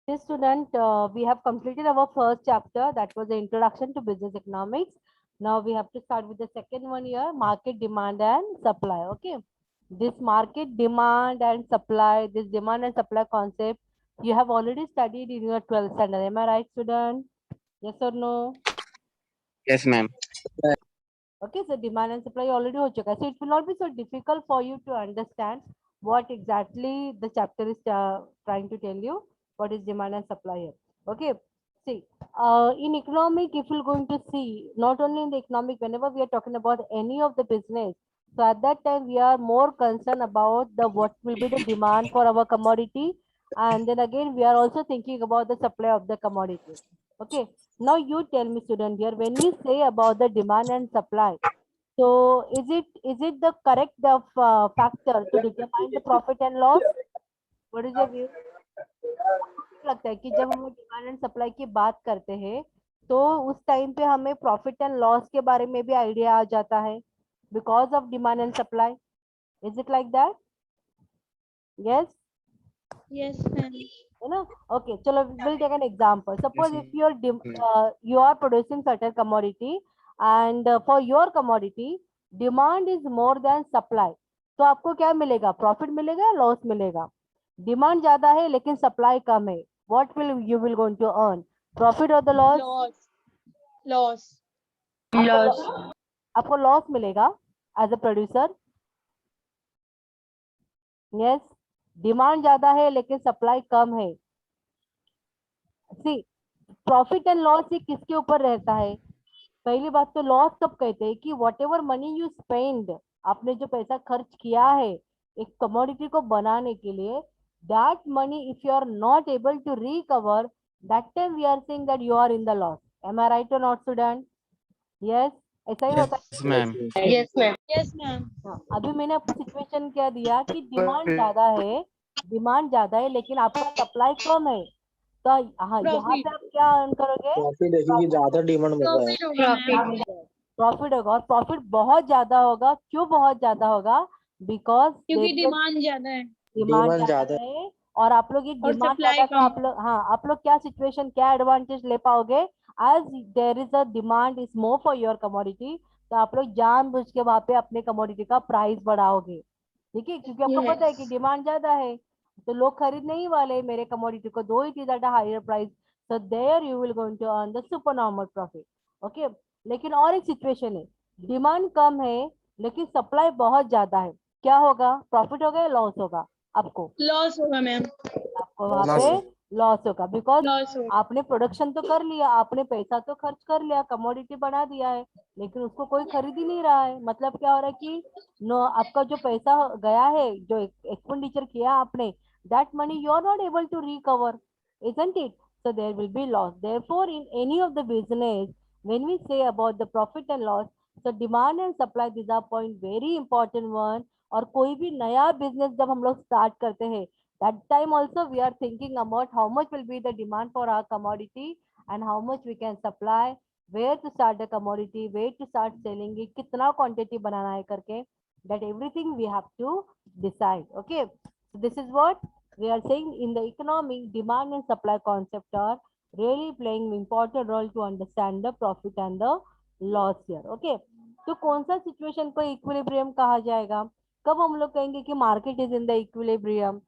This student, we have completed our first chapter, that was the introduction to business economics. Now we have to start with the second one here, market demand and supply. Okay, this market demand and supply, this demand and supply concept, you have already studied in your 12th standard. Am I right, student? Yes or no? Yes, ma'am. Okay, so demand and supply already ho chuka hai. So it will not be so difficult for you to understand what exactly the chapter is trying to tell you. What is demand and supply here? Okay, see, in economic, if you're going to see, not only in the economic, whenever we are talking about any of the business, so at that time we are more concerned about the what will be the demand for our commodity, and then again we are also thinking about the supply of the commodity. Okay, now you tell me, student, here when we say about the demand and supply, so is it the correct factor to determine the profit and loss? What is your view? लगता है कि जब हम demand and supply की बात करते हैं तो उस टाइम पे हमें प्रॉफिट एंड लॉस के बारे में भी आइडिया आ जाता है because of demand and supply. Is it like that? Yes, Yes, ma'am. है ना? ओके, चलो will take an example. Suppose Yes, if you are producing certain commodity and for your commodity demand is more than supply, तो आपको क्या मिलेगा? Profit मिलेगा या loss मिलेगा? डिमांड ज्यादा है लेकिन सप्लाई कम है, what will you will going to earn? Profit और द लॉस? Loss. Loss. आपको लॉस मिलेगा as a producer. Yes, demand ज्यादा है लेकिन सप्लाई कम है. सी, प्रॉफिट एंड लॉस ये किसके ऊपर रहता है? पहली बात तो लॉस कब कहते हैं कि what ever money you spend, आपने जो पैसा खर्च किया है एक कमोडिटी को बनाने के लिए, that money if you are not able to recover, that time we are saying that you are in the loss. Am I right और नॉट, स्टूडेंट? यस, ऐसा ही होता yes, ma'am. Yes, ma'am. Yes, ma'am. है. हाँ, अभी मैंने आपको situation क्या दिया कि डिमांड ज्यादा है लेकिन आपका सप्लाई कम है, तो हाँ यहाँ Profit. पे आप क्या अर्न करोगे? प्रॉफिट है क्योंकि ज्यादा डिमांड मिल रहा है. Profit होगा, ma'am. प्रॉफिट होगा, और प्रॉफिट बहुत ज्यादा होगा. क्यों बहुत ज्यादा होगा? बिकॉज क्योंकि डिमांड ज्यादा है डिमांड डिमांड ज्यादा ज्यादा है और आप लोग ये और डिमांड सप्लाई ज्यादा का कम. आप लोग, हाँ, आप लोग क्या सिचुएशन, क्या एडवांटेज ले पाओगे? As there is a demand is more for your commodity, तो आप लोग जानबूझ के वहां पे अपने कमोडिटी का प्राइस बढ़ाओगे. ठीक है, क्योंकि आपको पता है कि Yes. डिमांड ज्यादा है तो लोग खरीद नहीं वाले मेरे कमोडिटी को, though it is at a higher price, so there you will going to earn the super normal profit. Okay, लेकिन और एक सिचुएशन है, डिमांड कम है लेकिन सप्लाई बहुत ज्यादा है, क्या होगा? प्रॉफिट होगा या लॉस होगा? आपको Loss होगा, ma'am. आपको वहां Loss. पे लॉस होगा, बिकॉज Loss होगा. आपने प्रोडक्शन तो कर लिया, आपने पैसा तो खर्च कर लिया, कमोडिटी बना दिया है, लेकिन उसको कोई खरीद ही नहीं रहा है. मतलब क्या हो रहा है कि नो, आपका जो पैसा गया है, जो एक्सपेंडिचर किया आपने, that money you are not able to recover, isn't it? So there will be loss. Therefore, in any of the business, when we say about the profit and loss, so demand and supply, these are point very important one. और कोई भी नया business जब हम लोग start करते हैं, that time also we are thinking about how much will be the demand for our commodity and how much we can supply, where to start the commodity, where to start selling it, कितना quantity बनाना है करके, that everything we have to decide. Okay, so this is what we are saying in the economy. Demand and supply concept are really playing important role to understand the profit and the loss here. Okay, तो कौन सा situation को equilibrium कहा जाएगा? कब हम लोग कहेंगे कि market is in the equilibrium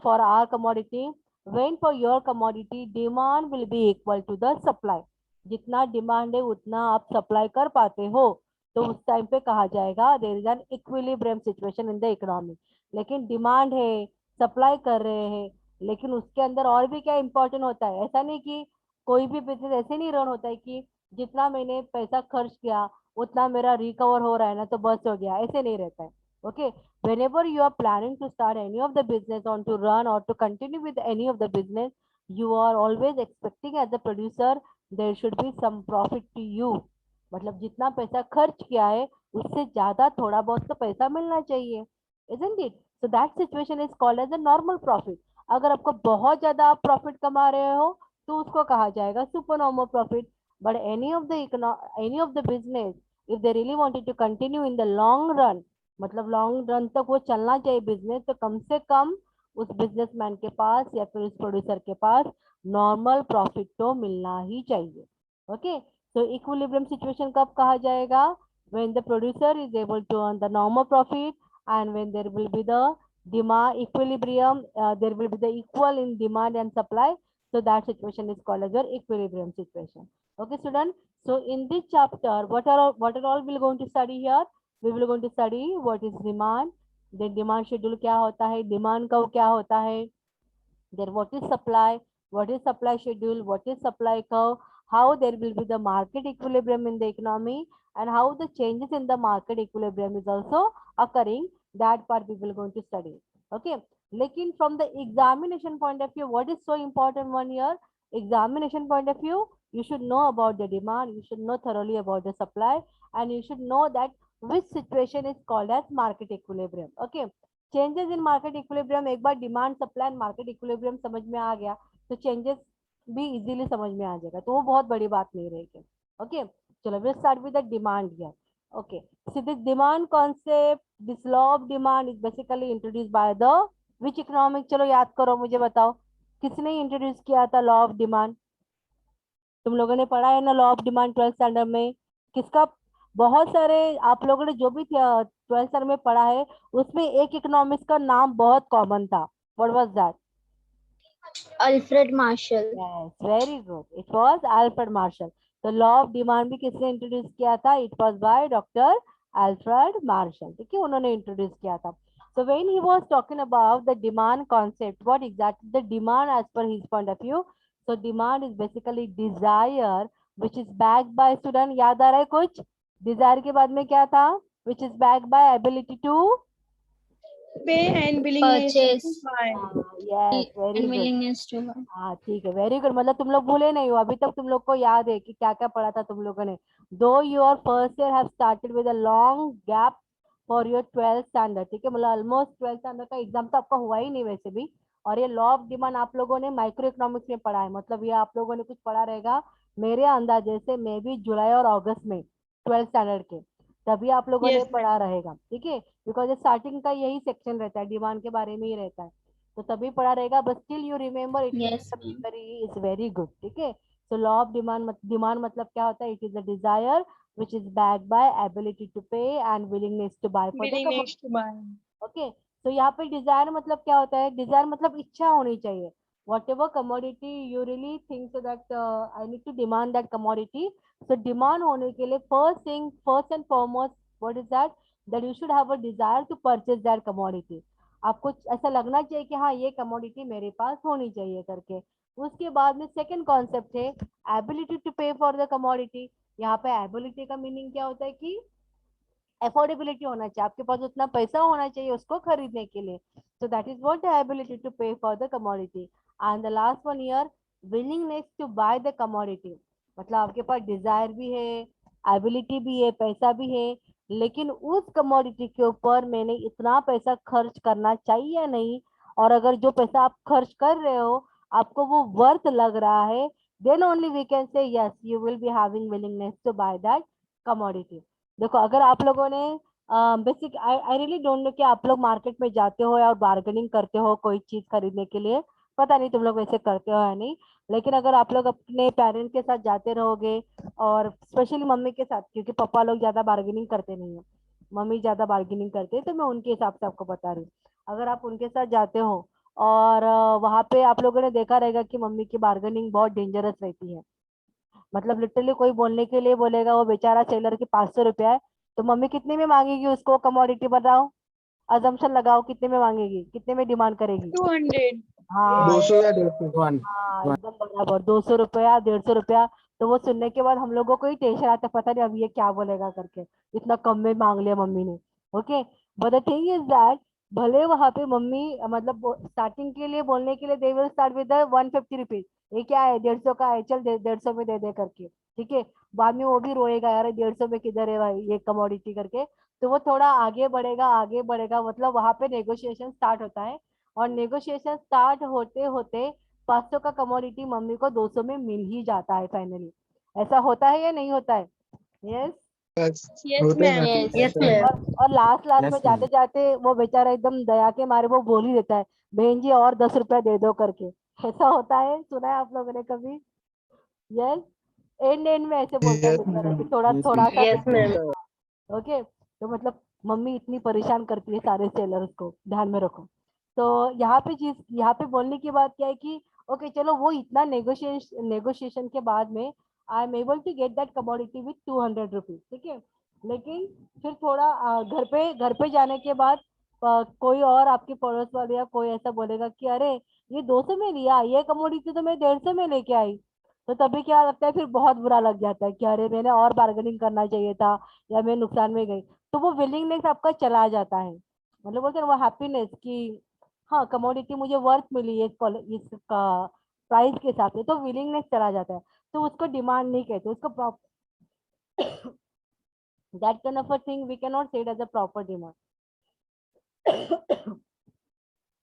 for our commodity? When for your commodity demand will be equal to the supply, जितना डिमांड है उतना आप सप्लाई कर पाते हो, तो उस टाइम पे कहा जाएगा there is an equilibrium situation in the economy. लेकिन डिमांड है, सप्लाई कर रहे हैं, लेकिन उसके अंदर और भी क्या इंपॉर्टेंट होता है? ऐसा नहीं कि कोई भी बिजनेस ऐसे नहीं रन होता है कि जितना मैंने पैसा खर्च किया उतना मेरा रिकवर हो रहा है ना तो बस हो गया, ऐसे नहीं रहता है. Okay, whenever you are planning to start any of the business on to run or to continue with any of the business, you are always expecting as a producer there should be some profit to you. मतलब जितना पैसा खर्च किया है उससे ज्यादा थोड़ा बहुत तो पैसा मिलना चाहिए, isn't it? So that situation is called as a normal profit. अगर आपको बहुत ज्यादा आप प्रॉफिट कमा रहे हो तो उसको कहा जाएगा super normal profit. But any of the business, if they really wanted to continue in the long run, मतलब लॉन्ग रन तक वो चलना चाहिए बिजनेस, तो कम से कम उस बिजनेसमैन के पास या फिर उस प्रोड्यूसर के पास नॉर्मल प्रॉफिट तो मिलना ही चाहिए. ओके, तो इक्विलिब्रियम सिचुएशन कब कहा जाएगा? when the producer is able to earn the normal profit, and when there will be the demand equilibrium, there will be the equal in demand and supply. So that situation is called as your equilibrium situation. Okay, student. So in this chapter, what are all we are going to study here? We will going to study what is demand, then demand schedule क्या होता है, demand curve क्या होता है, then what is supply schedule, what is supply curve, how there will be the market equilibrium in the economy, and how the changes in the market equilibrium is also occurring. That part we will going to study. Okay, lekin from the examination point of view, what is so important one here? Examination point of view, you should know about the demand, you should know thoroughly about the supply, and you should know that which situation is called as market equilibrium. Okay, changes in market equilibrium, एक बार demand supply and market equilibrium समझ में आ गया तो changes भी easily समझ में आ जाएगा, तो वो बहुत बड़ी बात नहीं रहेगी. ओके, चलो will start with the demand here. Okay, so this demand concept, this law of demand is basically introduce by the which economic. चलो याद करो, मुझे बताओ किसने इंट्रोड्यूस किया था लॉ ऑफ डिमांड? तुम लोगों ने पढ़ा है ना law of demand 12th standard में. किसका? बहुत सारे आप लोगों ने जो भी 12th स्टैंडर्ड में पढ़ा है उसमें एक इकोनॉमिक्स का नाम बहुत कॉमन था. What was that? Alfred Marshall. Yes, very good, it was Alfred Marshall. तो लॉ ऑफ डिमांड भी किसने इंट्रोड्यूस किया था? It was by doctor Alfred Marshall. ठीक है, उन्होंने इंट्रोड्यूस किया था. So when he was talking about the demand concept, what exactly the demand as per his point of view? So demand is basically desire which is backed by, student याद आ रहा है कुछ? desire के बाद में क्या था? which is backed by ability to पे and willingness Purchase. to buy. yes, very And good. willingness to buy. हाँ ठीक है, वेरी गुड. मतलब तुम लोग भूले नहीं हो, अभी तक तुम लोग को याद है कि क्या क्या पढ़ा था तुम लोगों ने. दो your first year have started with a long gap for your 12th standard. ठीक है, मतलब ऑलमोस्ट 12th स्टैंडर्ड का एग्जाम तो आपका हुआ ही नहीं वैसे भी. और ये लॉ ऑफ डिमांड आप लोगों ने माइक्रो इकोनॉमिक्स में पढ़ा है, मतलब ये आप लोगों ने कुछ पढ़ा रहेगा मेरे अंदाजे से मे भी जुलाई और अगस्त में 12th स्टैंडर्ड के, तभी आप लोगों ने Yes, पढ़ा रहेगा. ठीक है, बिकॉज स्टार्टिंग का यही सेक्शन रहता है, डिमांड के बारे में ही रहता है, तो तभी पढ़ा रहेगा. But still you remember it Yes, ma'am. Is very good. ठीक है, सो लॉ ऑफ डिमांड मतलब क्या होता है? It is a desire which is backed by ability to pay and willingness to buy for the willingness to buy. Okay. तो यहाँ पे Dzire मतलब क्या होता है? डिजायर मतलब इच्छा होनी चाहिए. Whatever commodity you really think so that I need to demand that commodity, so demand होने के लिए first and foremost what is that you should have a desire to purchase that commodity. आपको ऐसा लगना चाहिए कि हाँ ये कमोडिटी मेरे पास होनी चाहिए करके. उसके बाद में सेकंड कॉन्सेप्ट है ability to pay for the commodity. यहाँ पे एबिलिटी का मीनिंग क्या होता है कि अफोर्डेबिलिटी होना चाहिए, आपके पास उतना पैसा होना चाहिए उसको खरीदने के लिए. So that is what the ability to pay for the commodity. And the last one year willingness to buy the commodity, मतलब आपके पास डिजायर भी है, एबिलिटी भी है, पैसा भी है, लेकिन उस कमोडिटी के ऊपर मैंने इतना पैसा खर्च करना चाहिए या नहीं, और अगर जो पैसा आप खर्च कर रहे हो आपको वो वर्थ लग रहा है, then only we can say yes you will be having willingness to buy that commodity. देखो अगर आप लोगों ने basic I really don't know कि आप लोग मार्केट में जाते हो और बार्गेनिंग करते हो कोई चीज खरीदने के लिए, पता नहीं तुम लोग वैसे करते हो या नहीं, लेकिन अगर आप लोग अपने पेरेंट्स के साथ जाते रहोगे और स्पेशली मम्मी के साथ, क्योंकि पापा लोग ज्यादा बार्गेनिंग करते नहीं है, मम्मी ज्यादा बार्गेनिंग करते हैं, तो मैं उनके हिसाब से आपको बता रही हूँ. अगर आप उनके साथ जाते हो और वहां पे आप लोगों ने देखा रहेगा कि मम्मी की बार्गेनिंग बहुत डेंजरस रहती है. मतलब लिटरली कोई बोलने के लिए बोलेगा वो बेचारा सेलर की 500 रुपया है, तो मम्मी कितने में मांगेगी उसको? कमोडिटी बताओ, अजम्पशन लगाओ, कितने में मांगेगी, कितने में डिमांड करेगी? 200. हाँ 200 या 150 हाँ एकदम बराबर, 200 रुपया, 150 रुपया. तो वो सुनने के बाद हम लोगों को ही टेंशन आता है, पता नहीं अब ये क्या बोलेगा करके, इतना कम में मांग लिया मम्मी ने. Okay, but the thing is that भले वहां पे मम्मी मतलब स्टार्टिंग के लिए बोलने के लिए they will start with 150 rupees, ये क्या है 150 का है, चल 150 में दे दे करके. ठीक है, बाद में वो भी रोएगा यार 150 में किधर है भाई ये कमोडिटी करके. तो वो थोड़ा आगे बढ़ेगा, मतलब वहां पे नेगोशिएशन स्टार्ट होता है, और नेगोशिएशन स्टार्ट होते होते 500 का कमोडिटी मम्मी को 200 में मिल ही जाता है फाइनली. ऐसा होता है या नहीं होता है? यस. Yes, होते हैं ma'am. Yes. Yes, ma'am. और लास्ट में Yes, जाते ma'am. जाते वो बेचारा एकदम दया के मारे वो बोल ही देता है बहन जी और 10 रुपया दे दो करके. ऐसा होता है, सुना है आप लोगों ने कभी? यस, एंड एंड में ऐसे बोलता है Yes, बेचारा कि ma'am. थोड़ा थोड़ा सा Yes, ma'am. ओके। तो मतलब मम्मी इतनी परेशान करती है सारे सेलर्स को, ध्यान में रखो। तो यहाँ पे बोलने की बात क्या है कि ओके चलो, वो इतना नेगोशिएशन के बाद में I am able to get that commodity with 200 rupees, ठीक है। लेकिन फिर थोड़ा घर पे जाने के बाद कोई और आपके पड़ोस वाले या कोई ऐसा बोलेगा कि अरे ये 200 में लिया, ये कमोडिटी तो मैं 150 में लेके आई। तो तभी क्या लगता है, फिर बहुत बुरा लग जाता है कि अरे मैंने और बार्गेनिंग करना चाहिए था, या मैं नुकसान में गई। तो वो विलिंगनेस आपका चला जाता है, मतलब बोलते हैं वो हैप्पीनेस कि हाँ कमोडिटी मुझे वर्थ मिली है इसका प्राइस के हिसाब से, तो विलिंगनेस चला जाता है। तो उसको डिमांड नहीं कहते, उसको that kind of a thing we can not say it as a proper demand.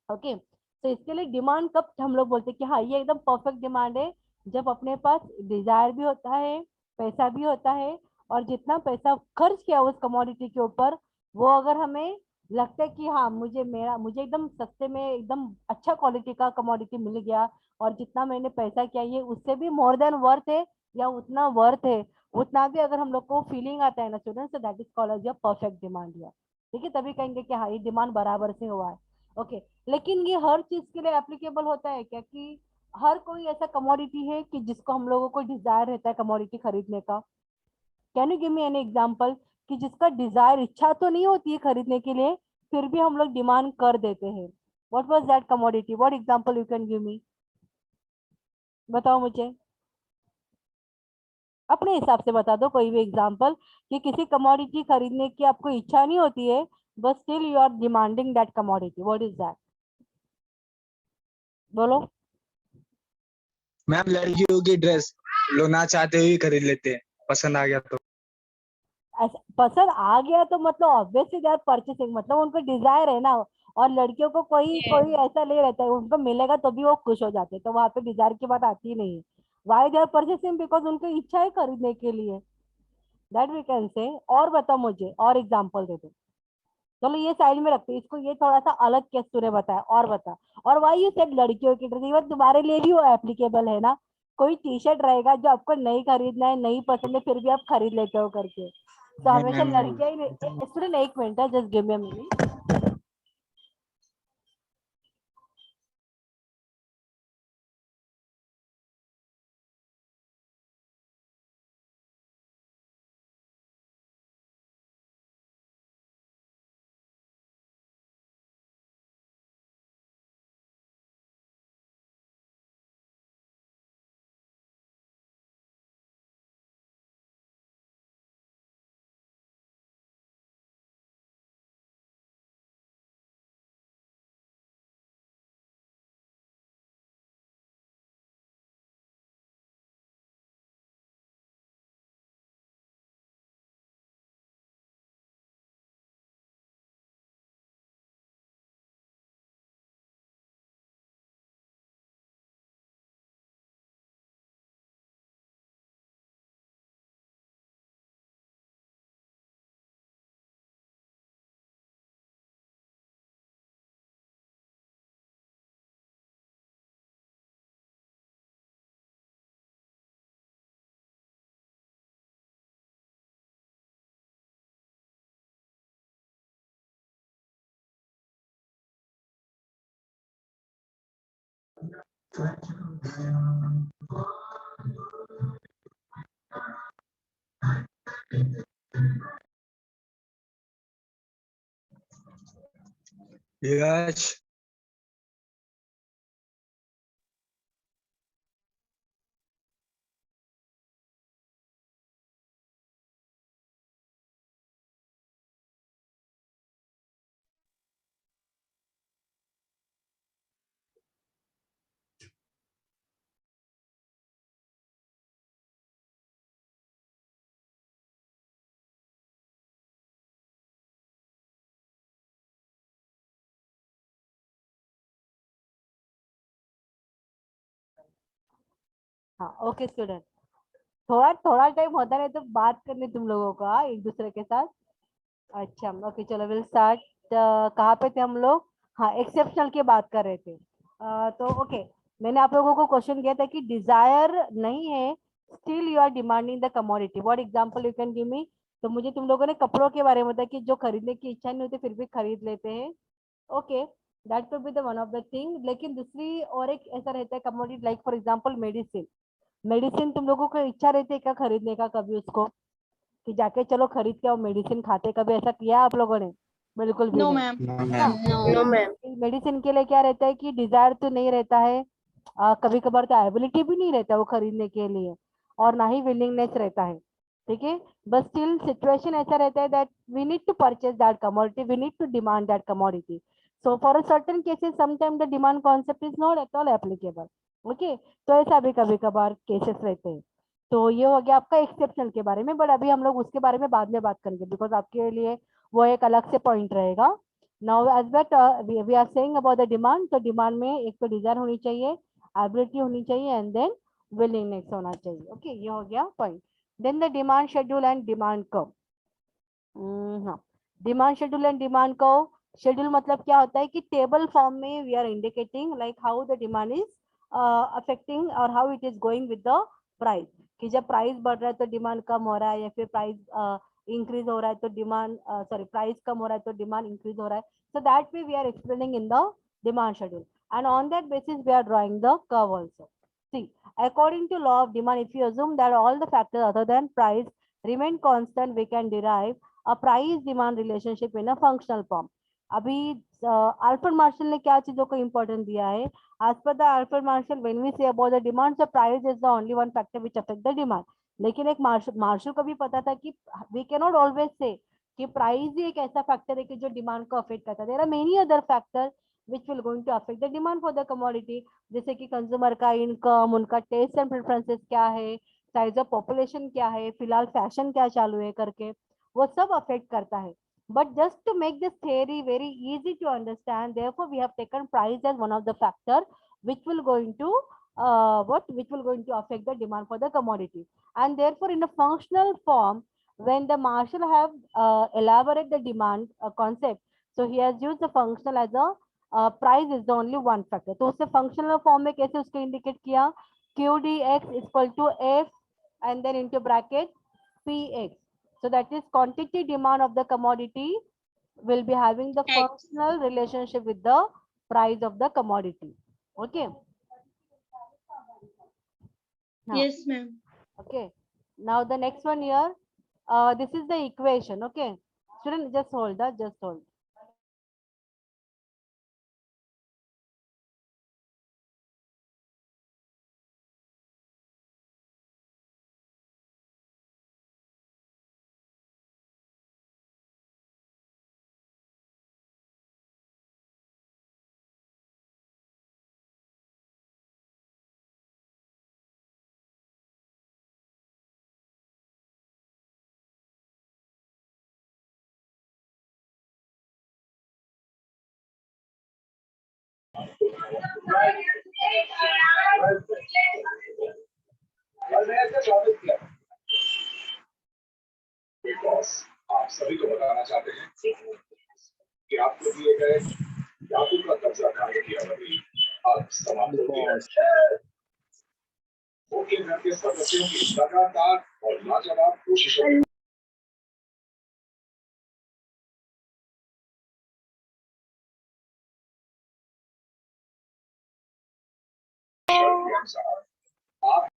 Okay, तो इसके लिए डिमांड कब हम लोग बोलते हैं कि हाँ ये एकदम परफेक्ट डिमांड है, जब अपने पास डिजायर भी होता है, पैसा भी होता है, और जितना पैसा खर्च किया उस कमोडिटी के ऊपर, वो अगर हमें लगता है कि हाँ मुझे एकदम सस्ते में एकदम अच्छा क्वालिटी का कमोडिटी मिल गया, और जितना मैंने पैसा किया ये उससे भी मोर देन वर्थ है, या उतना वर्थ है, उतना भी अगर हम लोग को फीलिंग आता है ना स्टूडेंट्स, तो that is called as a perfect demand. ठीक है, तभी कहेंगे कि हाँ ये डिमांड बराबर से हुआ है। ओके, लेकिन ये हर चीज के लिए एप्लीकेबल होता है क्या, कि हर कोई ऐसा कमोडिटी है कि जिसको हम लोगों को डिजायर रहता है कमोडिटी खरीदने का? Can you give me any example कि जिसका डिजायर, इच्छा तो नहीं होती है खरीदने के लिए, फिर भी हम लोग डिमांड कर देते हैं? What was that commodity? What example you can give मी? बताओ मुझे, अपने हिसाब से बता दो कोई भी एग्जांपल, कि किसी कमोडिटी खरीदने की आपको इच्छा नहीं होती है, but still you are demanding that commodity. What is that? बोलो। मैम लड़कियों की ड्रेस लोग ना चाहते हुए ही खरीद लेते हैं, पसंद आ गया तो। ऐसा पसंद आ गया तो मतलब ऑब्वियसली दे आर परचेसिंग, मतलब उनको डिजायर है ना। और लड़कियों को कोई Yes. कोई ऐसा नहीं रहता है, उनको मिलेगा तो भी वो खुश हो जाते हैं, तो वहां पे डिजायर की बात आती ही नहीं है। Why they are purchasing? Because उनको इच्छा है खरीदने के लिए, दैट वी कैन से। और बताओ मुझे, और एग्जाम्पल दे दो। चलो ये साइड में रखते हैं इसको, ये थोड़ा सा अलग केस तूने बताया, और बता। और वाई यू सेड लड़कियों की ड्रेस, इवन तुम्हारे लिए भी वो एप्लीकेबल है ना? कोई टी शर्ट रहेगा जो आपको नहीं खरीदना है, नहीं पसंद है, फिर भी आप खरीद लेते हो करके, तो नहीं हमेशा मैम, लड़कियां ही स्टूडेंट, एक मिनट है, just give me a minute. Yash हाँ ओके स्टूडेंट, थोड़ा थोड़ा टाइम होता रहे तो बात करनी तुम लोगों को, हाँ, एक दूसरे के साथ। अच्छा ओके, चलो विल स्टार्ट। कहाँ पे थे हम लोग? हाँ, एक्सेप्शनल की बात कर रहे थे। तो ओके, मैंने आप लोगों को क्वेश्चन किया था कि डिजायर नहीं है, still you are demanding the commodity, what example you can give me? तो मुझे तुम लोगों ने कपड़ों के बारे में बताया कि जो खरीदने की इच्छा नहीं होती फिर भी खरीद लेते हैं। Okay, that could be the one of the thing. लेकिन दूसरी और एक ऐसा रहता है commodity, like for example medicine. Medicine तुम लोगों को इच्छा रहती है क्या खरीदने का कभी उसको, कि जाके चलो खरीद के आओ मेडिसिन खाते, कभी ऐसा किया आप लोगों ने? बिल्कुल भी No, नहीं। ma'am. No, हाँ, ma'am. No, ma'am. मेडिसिन के लिए क्या रहता है कि डिजायर तो नहीं रहता है, कभी कभार तो एबिलिटी भी नहीं रहता वो खरीदने के लिए, और ना ही विलिंगनेस रहता है। ठीक है, बट स्टिल सिचुएशन ऐसा रहता है that we need to purchase that commodity, we need to demand that commodity. So for a certain cases sometime the demand concept is not at all applicable. Okay, तो ऐसा भी कभी कभार cases रहते हैं। तो ये हो गया आपका एक्सेप्शनल के बारे में, बट अभी हम लोग उसके बारे में बाद में बात करेंगे, बिकॉज आपके लिए वो एक अलग से पॉइंट रहेगा। Now as that we are saying about the demand, तो डिमांड में एक तो डिजायर होनी चाहिए, एबिलिटी होनी चाहिए, एंड देन विलिंगनेस होना चाहिए। ओके, ये हो गया point. Then the demand schedule and demand curve. हाँ, demand schedule and demand curve. Schedule मतलब क्या होता है कि टेबल फॉर्म में we are indicating like how the demand is affecting और how it is going with the price, कि जब प्राइस बढ़ रहा है तो डिमांड कम हो रहा है, या फिर प्राइस इंक्रीज हो रहा है तो डिमांड सॉरी प्राइस कम हो रहा है तो डिमांड इंक्रीज हो रहा है। So that way we are explaining in the demand schedule, and on that basis we are drawing the curve also. See, according to law of demand, if you assume that all the factors other than price remain constant, we can derive a price demand relationship in a functional form. अभी Alfred Marshall ने क्या चीजों को important दिया है? as per the Alfred Marshall, when we say about the demand, so price is the only one factor which affect the demand. लेकिन एक martial को भी पता था कि we cannot always say कि प्राइस ही एक ऐसा फैक्टर है कि जो डिमांड को अफेक्ट करता है। There are many other factor which will going to affect the demand for the commodity, जैसे कि कंज्यूमर का इनकम, उनका टेस्ट एंड प्रेफरेंसेस क्या है, साइज ऑफ पॉपुलेशन क्या है, फिलहाल फैशन क्या चालू है करके, वो सब अफेक्ट करता है। But just to make this theory very easy to understand, therefore we have taken price as one of the factor which will going to which will going to affect the demand for the commodity. And therefore in a functional form, when the marshal have elaborate the demand concept, so he has used the functional as a price is the only one factor. तो उससे functional form में कैसे उसको indicate किया? QDX is equal to F and then into bracket PX. So that is quantity demand of the commodity will be having the X. functional relationship with the price of the commodity. Okay. Now, Yes, ma'am. okay. Now the next one here. This is the equation. Okay. Student, just hold that. Just hold. आप सभी को बताना चाहते हैं कि आपको दिए गए धातु का कब्जा खाने की अवधि अब समाप्त हो गई है। उनके घर के सदस्यों की लगातार और लाजवाब कोशिशों के अनुसार आप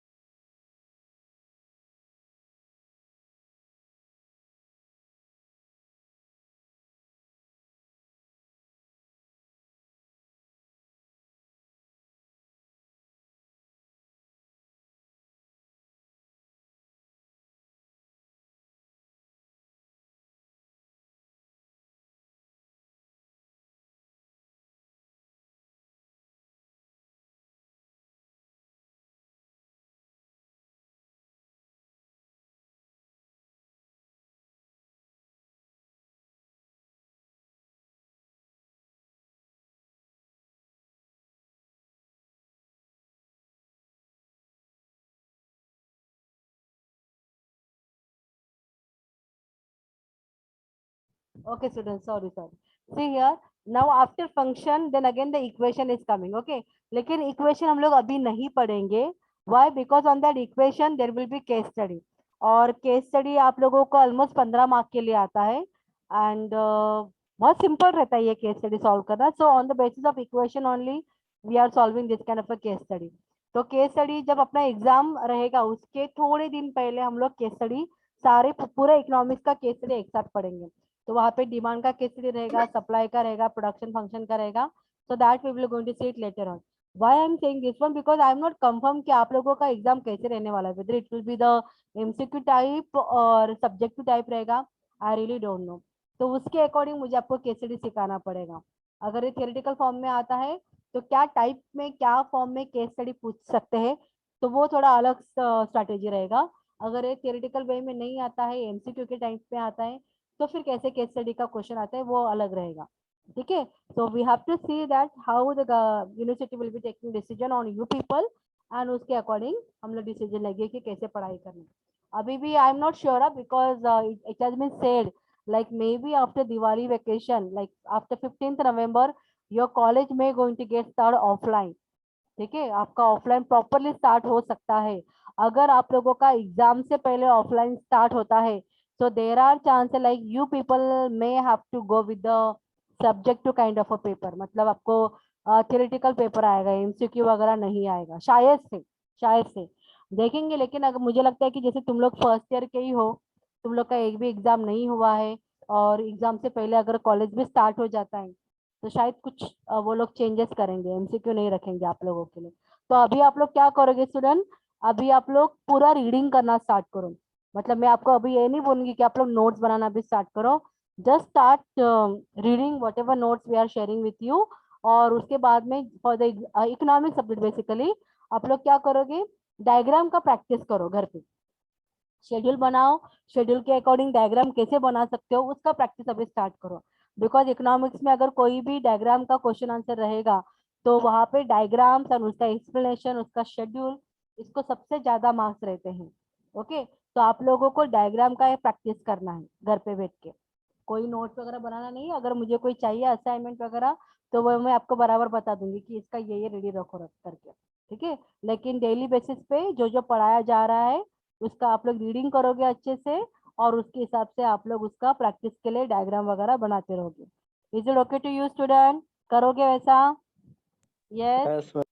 Okay, students. Sorry, sorry. See here, now after function, then again the equation is coming. Okay, लेकिन equation हम लोग अभी नहीं पढ़ेंगे. Why? Because on that equation there will be case study. और case study आप लोगों को almost 15 मार्क के लिए आता है. And बहुत सिंपल रहता है ये case study solve करना. So on the basis of equation only we are solving this kind of a case study. तो केस स्टडी जब अपना एग्जाम रहेगा उसके थोड़े दिन पहले हम लोग केस स्टडी सारे पूरे इकोनॉमिक्स का केस स्टडी एक साथ पढ़ेंगे. तो वहाँ पे डिमांड का केस स्टडी रहेगा, सप्लाई का रहेगा, प्रोडक्शन फंक्शन का रहेगा. So that we will going to see it later on. Why I am saying this one because I am not confirm कि आप लोगों का एग्जाम कैसे रहने वाला है, whether it will be the MCQ type और सब्जेक्टिव टाइप रहेगा. I really don't know. तो उसके अकॉर्डिंग मुझे आपको केस स्टडी सिखाना पड़ेगा. अगर ये थियोरेटिकल फॉर्म में आता है तो क्या टाइप में क्या फॉर्म में केस स्टडी पूछ सकते हैं, तो वो थोड़ा अलग स्ट्रैटेजी रहेगा. अगर ये थियोरेटिकल वे में नहीं आता है, एमसीक्यू के टाइप में आता है, तो फिर कैसे केस स्टडी का क्वेश्चन आता है वो अलग रहेगा. ठीक है. So we have to see that how the university will be taking decision on you people and उसके अकॉर्डिंग हम लोग डिसीजन लेंगे कि कैसे पढ़ाई करनी. अभी भी I am not sure because it has been said like maybe after Diwali vacation, like after 15th November, your college may going to get start offline. ठीक है, आपका ऑफलाइन प्रॉपरली स्टार्ट हो सकता है. अगर आप लोगों का एग्जाम से पहले ऑफलाइन स्टार्ट होता है so there are chances like you people may have to go with the subjective kind of a paper. मतलब आपको theoretical पेपर आएगा, एमसीक्यू वगैरह नहीं आएगा शायद से देखेंगे. लेकिन अगर मुझे लगता है कि जैसे तुम लोग फर्स्ट ईयर के ही हो, तुम लोग का एक भी एग्जाम नहीं हुआ है और एग्जाम से पहले अगर कॉलेज भी स्टार्ट हो जाता है तो शायद कुछ वो लोग चेंजेस करेंगे, एमसीक्यू नहीं रखेंगे आप लोगों के लिए. तो अभी आप लोग क्या करोगे स्टूडेंट, अभी आप लोग पूरा रीडिंग करना स्टार्ट करो. मतलब मैं आपको अभी ये नहीं बोलूंगी कि आप लोग नोट्स बनाना भी स्टार्ट करो. Just start reading whatever notes we are sharing with you. और उसके बाद में for the economic subject basically आप लोग क्या करोगे, डायग्राम का प्रैक्टिस करो घर पे. शेड्यूल बनाओ, शेड्यूल के अकॉर्डिंग डायग्राम कैसे बना सकते हो उसका प्रैक्टिस अभी स्टार्ट करो. बिकॉज इकोनॉमिक्स में अगर कोई भी डायग्राम का क्वेश्चन आंसर रहेगा तो वहाँ पे डायग्राम्स और उसका एक्सप्लेनेशन, उसका शेड्यूल, इसको सबसे ज्यादा मार्क्स रहते हैं. ओके, तो आप लोगों को डायग्राम का प्रैक्टिस करना है घर पे बैठ के. कोई नोट्स वगैरह बनाना नहीं है. अगर मुझे कोई चाहिए असाइनमेंट वगैरह तो वो मैं आपको बराबर बता दूंगी कि इसका ये रेडी रखो रख करके. ठीक है, लेकिन डेली बेसिस पे जो जो पढ़ाया जा रहा है उसका आप लोग रीडिंग करोगे अच्छे से और उसके हिसाब से आप लोग उसका प्रैक्टिस के लिए डायग्राम वगैरह बनाते रहोगे. Is it okay to you student, करोगे वैसा? Yes, Yes, ma'am.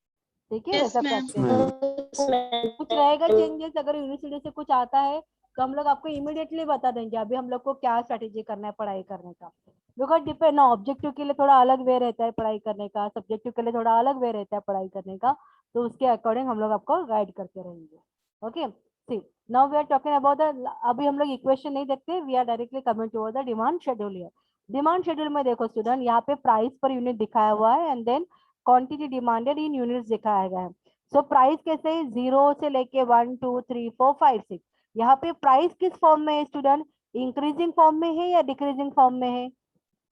ठीक है. Yes, वैसा ma'am. प्रैक्टिस कुछ रहेगा चेंजेस अगर यूनिवर्सिटी से कुछ आता है तो हम लोग आपको इमीडिएटली बता देंगे अभी हम लोग को क्या स्ट्रेटेजी करना है पढ़ाई करने का. बिकॉज डिपेंड ना, ऑब्जेक्टिव के लिए थोड़ा अलग वे रहता है पढ़ाई करने का, सब्जेक्टिव के लिए थोड़ा अलग वे रहता है पढ़ाई करने का. तो उसके अकॉर्डिंग हम लोग आपको गाइड करते रहेंगे. Okay, see now we are talking about the, अभी हम लोग इक्वेशन नहीं देखते, we are directly coming toward the demand schedule. Here demand schedule में देखो स्टूडेंट, यहाँ पे प्राइस पर यूनिट दिखाया हुआ है and then quantity demanded in units दिखाया गया है. सो प्राइस कैसे है, 0 से लेके 1 2 3 4 5 6. यहाँ पे प्राइस किस फॉर्म में है स्टूडेंट, इंक्रीजिंग फॉर्म में है या डिक्रीजिंग फॉर्म में है,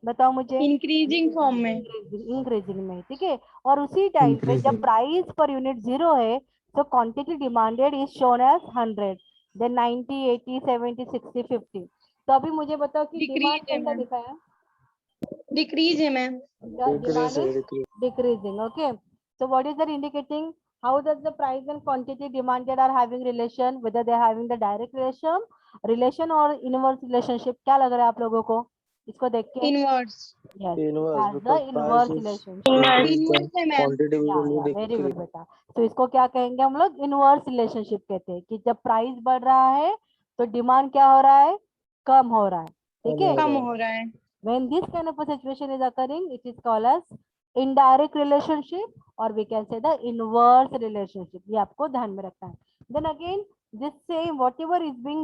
बताओ मुझे. Increasing form में. इंक्रीजिंग में है. ठीक है, और उसी टाइम पे जब Increasing. प्राइस पर यूनिट 0 है तो quantity demanded is shown as 100, then 90 80 70 60 50. तो अभी मुझे बताओ कि डिमांड Decrease है कैसा ma'am. दिखाया, Decrease है ma'am. the demand is decreasing. Okay, so what is that indicating, how does the price and quantity demanded are having relation, whether they are having the direct relation or inverse relationship. क्या लग रहा है आप लोगों को इसको देख के? Inverse. Yes, Inverse, has the because inverse price is relationship. increased, Inverse then है ma'am. quantity will या be वेरी गुड decreased. बेटा. तो इसको क्या कहेंगे हम लोग, इनवर्स रिलेशनशिप कहते हैं कि जब प्राइस बढ़ रहा है तो डिमांड क्या हो रहा है, कम हो रहा है. ठीक है, कम हो रहा है. when this kind of a situation is occurring it is called as indirect relationship or we can say the inverse relationship. ये आपको ध्यान में रखना है. then again this same whatever is being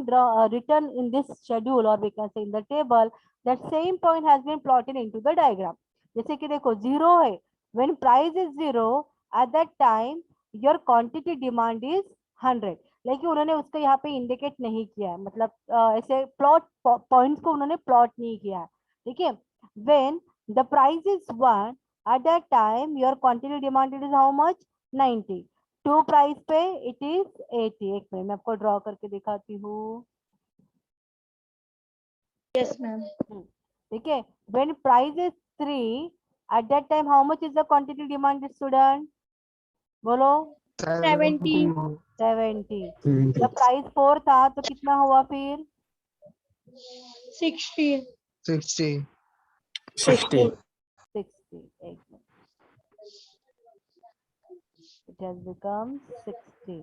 written in this schedule or we can say in the table, that same point has been plotted into the diagram. जैसे कि देखो 0 है, when price is 0 at that time your quantity demand is 100. लेकिन उन्होंने उसको यहाँ पे indicate नहीं किया है, मतलब ऐसे प्लॉट पॉइंट्स को उन्होंने प्लॉट नहीं किया है. ठीक है, when the price is 1 at that time your quantity demanded is how much, 90. 2 price पे it is 80. एक मिनट मैं आपको ड्रॉ करके दिखाती हूँ. Yes ma'am. ठीक है, when price is 3, at that time how much is the quantity demanded, student? Bolo 70, 70. जब प्राइस 4 था तो कितना हुआ फिर? 60, 60. 60. 60. एक minute. It has become 60.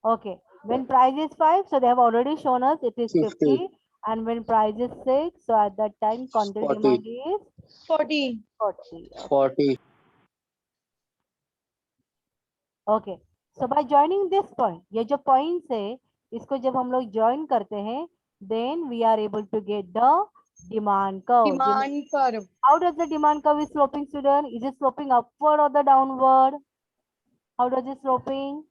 Okay. When price is 5, so they have already shown us it is 50. 50. And when price is 6, so at that time quantity 40. demand is 40, 40. 40. Okay. So by joining this point, ये जो points है, इसको जब हम लोग join करते हैं, then we are able to get the demand curve. demand curve, How does the demand curve is sloping, student? Is it sloping upward or the downward? How does it sloping?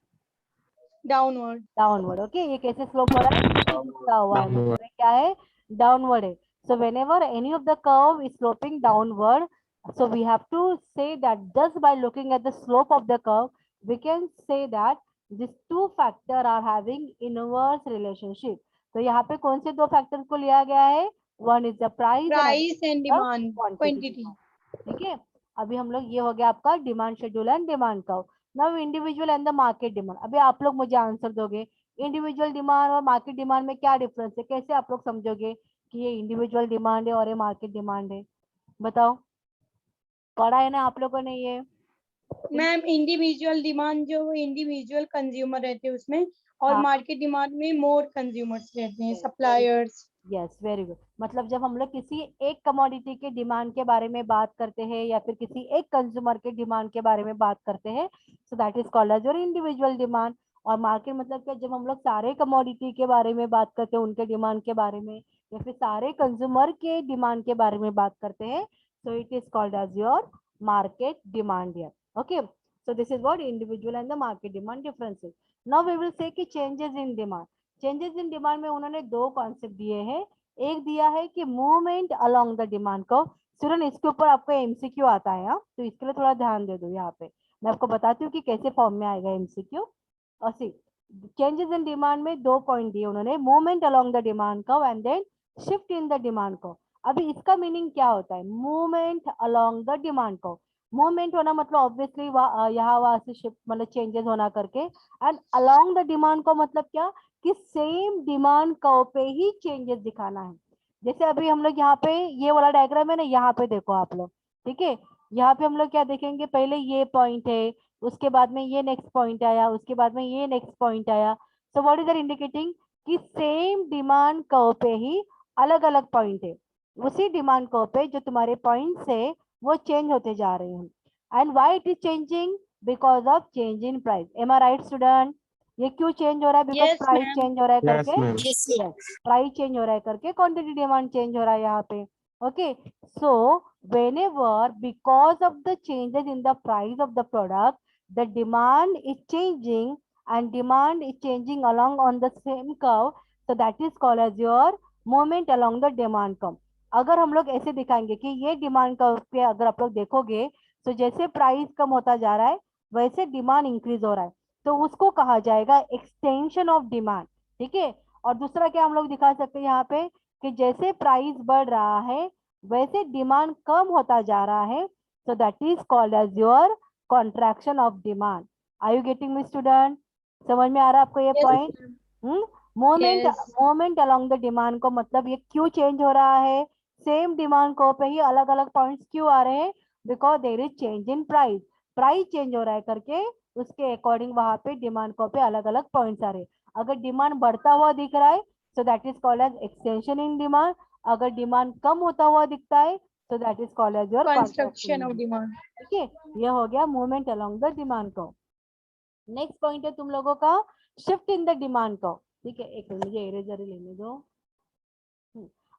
downward, Downward. Okay. ये कैसे slope हो रहा है? लिखा हुआ है. Downward. मतलब ये क्या है? Downward है. So whenever any of the curve is sloping downward, so we have to say that just by looking at the slope of the curve, we can say that these two factors are having inverse relationship. तो यहाँ पे कौन से दो factors को लिया गया है? One is the price price and the demand, quantity. quantity. ठीक है. अभी हम लोग ये हो गया आपका demand schedule and demand curve. Now individual and the market demand. अभी आप लोग मुझे आंसर दोगे इंडिविजुअल डिमांड और मार्केट डिमांड में क्या डिफरेंस है? कैसे आप लोग समझोगे कि ये इंडिविजुअल डिमांड है और ये मार्केट डिमांड है? बताओ. पढ़ा है ना आप लोगों ने ये? मैम इंडिविजुअल डिमांड जो इंडिविजुअल कंज्यूमर रहते हैं उसमें, और हाँ. मार्केट डिमांड में मोर कंज्यूमर्स रहते हैं, सप्लायर्स. Yes, very good. मतलब जब हम लोग किसी एक कमोडिटी के डिमांड के बारे में बात करते हैं या फिर किसी एक कंज्यूमर के डिमांड के बारे में बात करते हैं, so that is called as your individual demand. और मार्केट मतलब क्या? जब हम लोग सारे कमोडिटी के बारे में बात करते हैं, उनके डिमांड के बारे में, या फिर सारे कंज्यूमर के डिमांड के बारे में बात करते हैं, so it is called as your market demand here. Okay. So this is what individual and the market demand differences. Now we will say कि changes in demand. Changes in demand में उन्होंने दो कॉन्सेप्ट दिए हैं. एक दिया है कि मूवमेंट अलोंग द डिमांड को. स्टूडेंट इसके ऊपर आपको एमसीक्यू आता है, हाँ, तो इसके लिए थोड़ा ध्यान दे दो. यहाँ पे मैं आपको बताती हूँ कि कैसे फॉर्म में आएगा एमसीक्यू. और सी चेंजेस इन डिमांड में दो पॉइंट दिए उन्होंने, मूवमेंट अलोंग द डिमांड को and then shift in the demand को. अभी इसका मीनिंग क्या होता है? मूवमेंट अलोंग द डिमांड को. मूवमेंट होना मतलब ऑब्वियसली यहाँ वहां से शिफ्ट मतलब चेंजेस होना करके, एंड अलोंग द डिमांड को मतलब क्या कि सेम डिमांड कर्व पे ही चेंजेस दिखाना है. जैसे अभी हम लोग यहाँ पे ये वाला डायग्राम है ना, यहाँ पे देखो आप लोग. ठीक है. यहाँ पे हम लोग क्या देखेंगे? पहले ये पॉइंट है, उसके बाद में ये नेक्स्ट पॉइंट आया, उसके बाद में ये नेक्स्ट पॉइंट आया. So what is that indicating कि सेम डिमांड कर्व पे ही अलग अलग पॉइंट है. उसी डिमांड कर्व पे जो तुम्हारे पॉइंट्स है वो चेंज होते जा रहे हैं. And why it is changing? Because of change in price. Am I right student? ये क्यों चेंज हो रहा है? Because Yes, price ma'am. Change हो रहा है Yes, करके. ma'am. प्राइस चेंज हो रहा है करके क्वांटिटी डिमांड चेंज हो रहा है यहाँ पे. Okay. So whenever because of the changes in the price of the product, the demand is changing and demand is changing along on the same curve, so that is called as your movement along the demand curve. अगर हम लोग ऐसे दिखाएंगे कि ये demand curve पे अगर आप लोग देखोगे, तो जैसे प्राइस कम होता जा रहा है वैसे डिमांड इंक्रीज हो रहा है, तो उसको कहा जाएगा एक्सटेंशन ऑफ डिमांड. ठीक है. और दूसरा क्या हम लोग दिखा सकते हैं यहाँ पे कि जैसे प्राइस बढ़ रहा है वैसे डिमांड कम होता जा रहा है, so that is called as your contraction of demand. Are you getting me student? समझ में आ रहा है आपको ये Yes, point? Movement Yes. Movement along the demand को मतलब ये क्यों चेंज हो रहा है? सेम डिमांड को पे ही अलग अलग पॉइंट्स क्यों आ रहे हैं? Because there is change in price. Price change हो रहा है करके उसके अकॉर्डिंग वहां पे डिमांड को पे अलग अलग पॉइंट्स आ रहे हैं. अगर डिमांड बढ़ता हुआ दिख रहा है so that is called as extension in demand. अगर डिमांड कम होता हुआ दिखता है so that is called as your construction of demand. ठीक है. ये हो गया मूवमेंट अलोंग द डिमांड को. नेक्स्ट पॉइंट है तुम लोगों का शिफ्ट इन द डिमांड को. ठीक है. एक मिनट मुझे इरेजर ही लेने दो.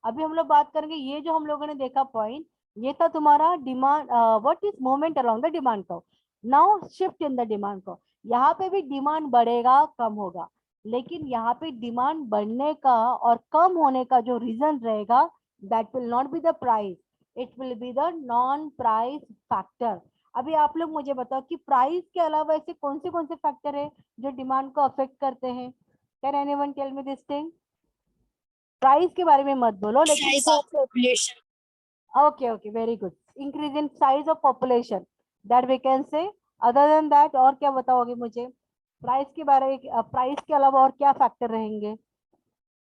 अभी हम लोग बात करेंगे ये जो हम लोगों ने देखा पॉइंट, ये था तुम्हारा demand. What is movement along the demand को. Now shift in the demand को. यहाँ पे भी डिमांड बढ़ेगा कम होगा, लेकिन यहाँ पे डिमांड बढ़ने का और कम होने का जो रीजन रहेगा that will not be the price, it will be the non price factor. अभी आप लोग मुझे बताओ कि प्राइस के अलावा ऐसे कौन से फैक्टर है जो डिमांड को अफेक्ट करते हैं? Can anyone tell me this thing? Price के बारे में मत बोलो, लेकिन Size of population. Okay, very good. Increase in size of population, that we can say. Other than that, और क्या बताओगे मुझे? प्राइस के बारे में, प्राइस के अलावा और क्या फैक्टर रहेंगे?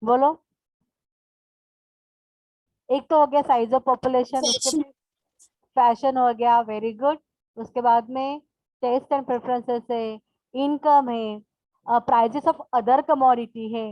बोलो। एक तो हो गया साइज ऑफ पॉपुलेशन, उसके बाद फैशन हो गया, वेरी गुड। उसके बाद में टेस्ट एंड प्रेफरेंसेस है, इनकम है, प्राइजेस ऑफ अदर कमोडिटी है,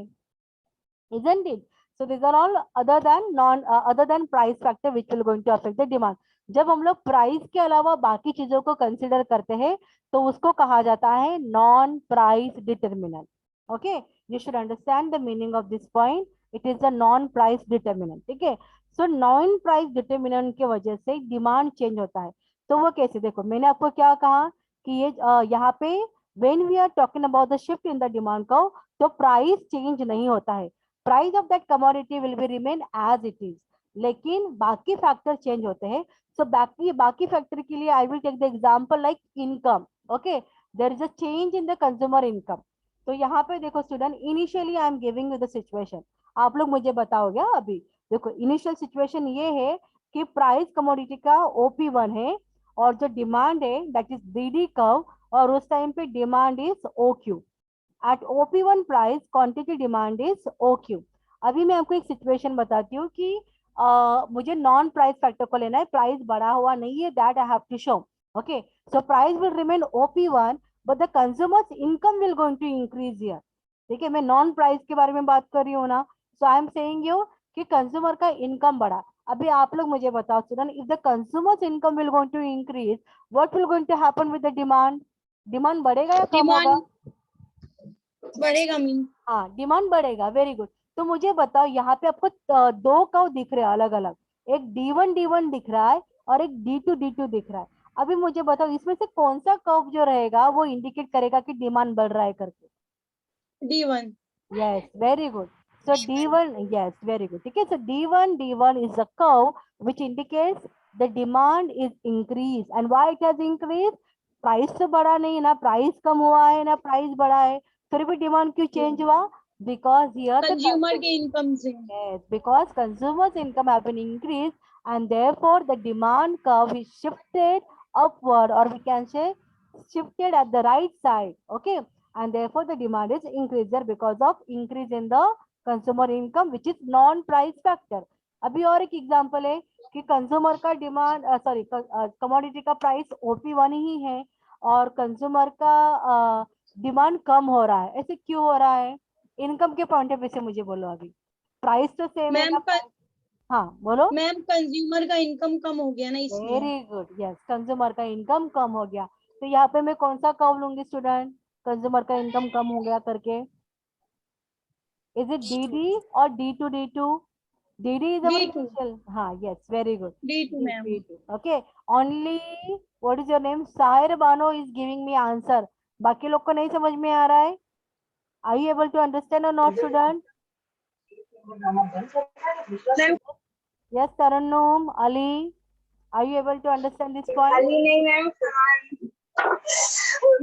isn't it? So these are all other than price factor which will going to affect the demand. जब हम लोग प्राइस के अलावा बाकी चीजों को कंसिडर करते हैं तो उसको कहा जाता है non price determinant. Okay, you should understand the meaning of this point. It is the non price determinant. ठीक है, सो नॉन प्राइस डिटर्मिनेंट की वजह से डिमांड चेंज होता है. तो वो कैसे? देखो, मैंने आपको क्या कहा कि ये यहाँ पे when we are talking about the shift in the demand curve, तो प्राइस चेंज नहीं होता है. Price of that commodity will be remain as it is, लेकिन बाकी फैक्टर चेंज होते हैं. सो बाकी फैक्टर के लिए I will take the example like income. Okay, there is a change in the consumer income. तो यहाँ पे देखो student, initially I am giving you the situation. आप लोग मुझे बताओगे अभी. देखो, इनिशियल सिचुएशन ये है कि प्राइस कमोडिटी का OP1 है और जो डिमांड है दैट इज DD कर्व, और उस टाइम पे demand is OQ. At OP1 price, quantity demand is OQ. अभी मैं आपको एक सिचुएशन बताती हूँ कि मुझे नॉन प्राइस फैक्टर को लेना है, प्राइस बढ़ा हुआ नहीं है, that I have to show. Okay, so price will remain OP1 but the consumers income will going to increase here. ठीक है, मैं नॉन प्राइस के बारे में बात कर रही हूँ ना. So I am saying you कि कंज्यूमर का इनकम बढ़ा. अभी आप लोग मुझे बताओ student, if the consumers income will going to increase, what will going to happen with the demand? Demand बढ़ेगा या कम होगा? डिमांड बढ़ेगा. मीन हाँ, डिमांड बढ़ेगा. Very good. तो मुझे बताओ, यहाँ पे आपको दो कर्व दिख रहे हैं अलग अलग. एक D1 दिख रहा है और एक D2 दिख रहा है. अभी मुझे बताओ, इसमें से कौन सा कर्व जो रहेगा वो इंडिकेट करेगा कि डिमांड बढ़ रहा है करके? D1. Yes, very good. So D1, yes, very good. ठीक है, so D1 is a curve which indicates the demand is increase. And why it has increase? Price तो बढ़ा नहीं ना, प्राइस कम हुआ है ना प्राइस बढ़ा है, फिर भी डिमांड क्यों चेंज हुआ? Because here the कंज्यूमर के इनकम से. yes, because consumers income have been increased and therefore the demand curve is shifted upward, or we can say shifted at the right side. Okay, and therefore the demand is increased there because of increase in the consumer income, which is non price factor. अभी और एक example है कि consumer का demand commodity का price OP1 ही है और consumer का डिमांड कम हो रहा है. ऐसे क्यों हो रहा है? इनकम के पॉइंट ऑफ व्यू से मुझे बोलो. अभी प्राइस तो सेम है ना? हाँ बोलो. मैम, कंज्यूमर का इनकम कम हो गया ना, इसलिए. Very good. यस, कंज्यूमर का इनकम कम हो गया. तो यहाँ पे मैं कौन सा कर्व लूंगी स्टूडेंट? कंज्यूमर का इनकम कम हो गया करके. इज इट DD और D2? DD is our D2. initial. हाँ, yes, very good. D2 ma'am. D2. Okay, only what is your name? Sahir Bano is giving me answer. बाकी लोग को नहीं समझ में आ रहा है? Are you able to understand or not, student? Yes, Tarannum, Ali, are you able to understand this point? Ali नहीं मैम.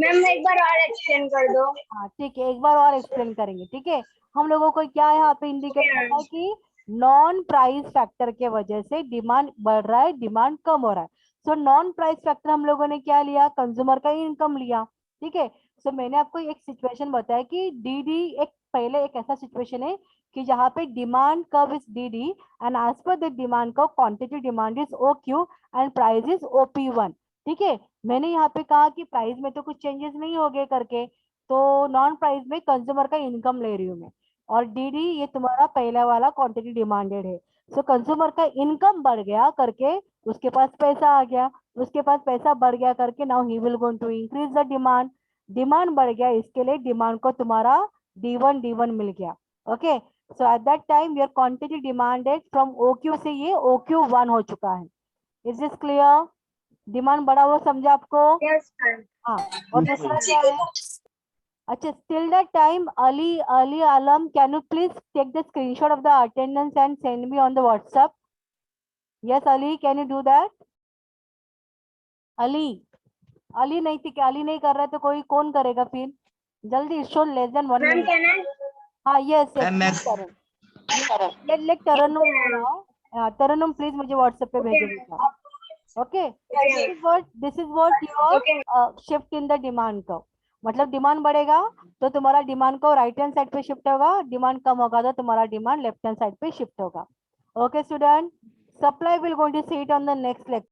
मैम एक बार और एक्सप्लेन कर दो. हाँ ठीक है, एक बार और एक्सप्लेन करेंगे. ठीक है, हम लोगों को क्या है यहाँ पे इंडिकेट करना है कि नॉन प्राइस फैक्टर के वजह से डिमांड बढ़ रहा है, डिमांड कम हो रहा है. सो नॉन प्राइस फैक्टर हम लोगों ने क्या लिया? कंज्यूमर का इनकम लिया. ठीक है, सो मैंने आपको एक सिचुएशन बताया कि DD पहले एक ऐसा सिचुएशन है कि जहाँ पे demand curve is DD and as per the demand curve quantity demand is OQ and price is OP1. ठीक है, मैंने यहाँ पे कहा कि प्राइस में तो कुछ चेंजेस नहीं हो गए करके, तो नॉन प्राइस में कंज्यूमर का इनकम ले रही हूँ मैं, और DD ये तुम्हारा पहला वाला क्वांटिटी डिमांडेड है. सो कंज्यूमर का इनकम बढ़ गया करके उसके पास पैसा आ गया, उसके पास पैसा बढ़ गया करके now he will going to increase the demand. Demand बढ़ गया, इसके लिए डिमांड को तुम्हारा D1 मिल गया. Okay, so at that time your quantity demanded from OQ से ये OQ1 हो चुका है. Is this clear? डिमांड बढ़ा हुआ समझा आपको? Yes ma'am. हाँ, और दूसरा क्या है? अच्छा, till that time, Ali Alam, can you please take the screenshot of the attendance and send me on the WhatsApp? Yes, Ali, can you do that? Ali नहीं थी क्या? Ali नहीं कर रहा तो कोई कौन करेगा फिर? जल्दी, show less than 1 ma'am minute. Can I? हाँ, yes, Taran. Let Taran know now, Tarannum please मुझे व्हाट्सएप पे भेजो बेटा. Okay, this is what your shift in the demand curve. मतलब डिमांड बढ़ेगा तो तुम्हारा डिमांड को राइट हैंड साइड पे शिफ्ट होगा, डिमांड कम होगा तो तुम्हारा डिमांड लेफ्ट हैंड साइड पे शिफ्ट होगा. Okay student, supply will going to see it on the next lecture.